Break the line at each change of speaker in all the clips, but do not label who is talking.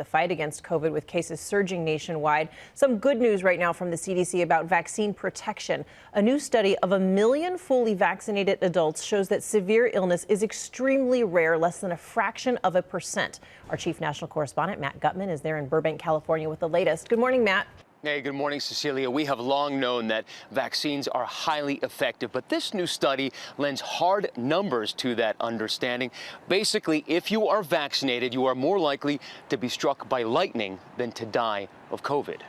the fight against COVID with cases surging nationwide. Some good news right now from the CDC about vaccine protection. A new study of 1 million fully vaccinated adults shows that severe illness is extremely rare, less than a fraction of a percent. Our chief national correspondent, Matt Gutman, is there in Burbank, California with the latest. Good morning, Matt.
Hey, good morning, Cecilia. We have long known that vaccines are highly effective, but this new study lends hard numbers to that understanding. Basically, if you are vaccinated, you are more likely to be struck by lightning than to die of COVID.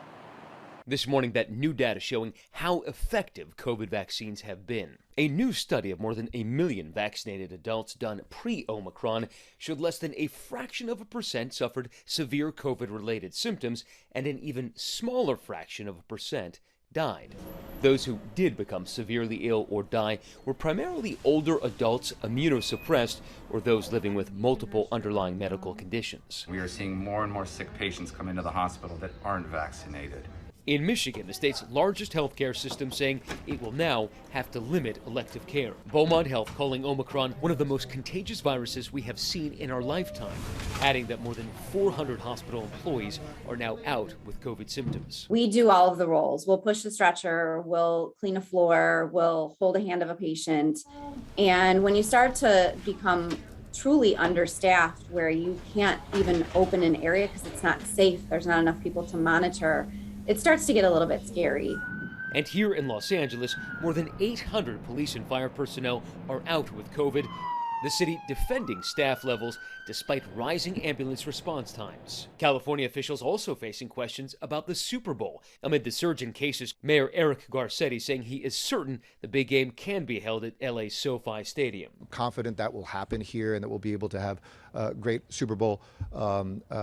This morning, that new data showing how effective COVID vaccines have been. A new study of more than 1 million vaccinated adults done pre-Omicron showed less than a fraction of a percent suffered severe COVID-related symptoms, and an even smaller fraction of a percent died. Those who did become severely ill or die were primarily older adults, immunosuppressed, or those living with multiple underlying medical conditions.
We are seeing more and more sick patients come into the hospital that aren't vaccinated.
In Michigan, the state's largest healthcare system saying it will now have to limit elective care. Beaumont Health calling Omicron one of the most contagious viruses we have seen in our lifetime, adding that more than 400 hospital employees are now out with COVID symptoms.
We do all of the roles. We'll push the stretcher, we'll clean a floor, we'll hold a hand of a patient. And when you start to become truly understaffed, where you can't even open an area because it's not safe, there's not enough people to monitor, it starts to get a little bit scary.
And here in Los Angeles, more than 800 police and fire personnel are out with COVID. The city defending staff levels despite rising ambulance response times. California officials also facing questions about the Super Bowl. Amid the surge in cases, Mayor Eric Garcetti saying he is certain the big game can be held at LA's SoFi Stadium.
Confident that will happen here and that we'll be able to have a great Super Bowl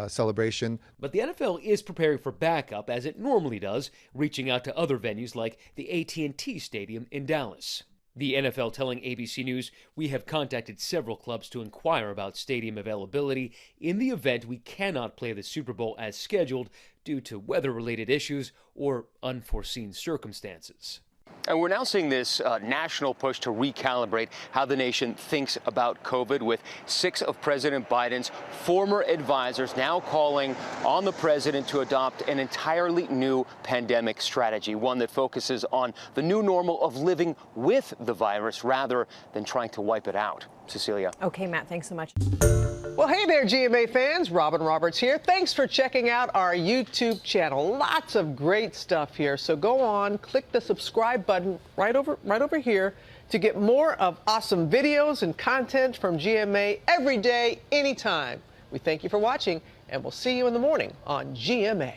celebration.
But the NFL is preparing for backup, as it normally does, reaching out to other venues like the AT&T Stadium in Dallas. The NFL telling ABC News, we have contacted several clubs to inquire about stadium availability in the event we cannot play the Super Bowl as scheduled due to weather-related issues or unforeseen circumstances. And we're now seeing this national push to recalibrate how the nation thinks about COVID, with 6 of President Biden's former advisors now calling on the president to adopt an entirely new pandemic strategy, one that focuses on the new normal of living with the virus rather than trying to wipe it out. Cecilia.
Okay, Matt, thanks so much.
Well, hey there, GMA fans. Robin Roberts here. Thanks for checking out our YouTube channel. Lots of great stuff here. So go on, click the subscribe button right over here to get more of awesome videos and content from GMA every day, anytime. We thank you for watching, and we'll see you in the morning on GMA.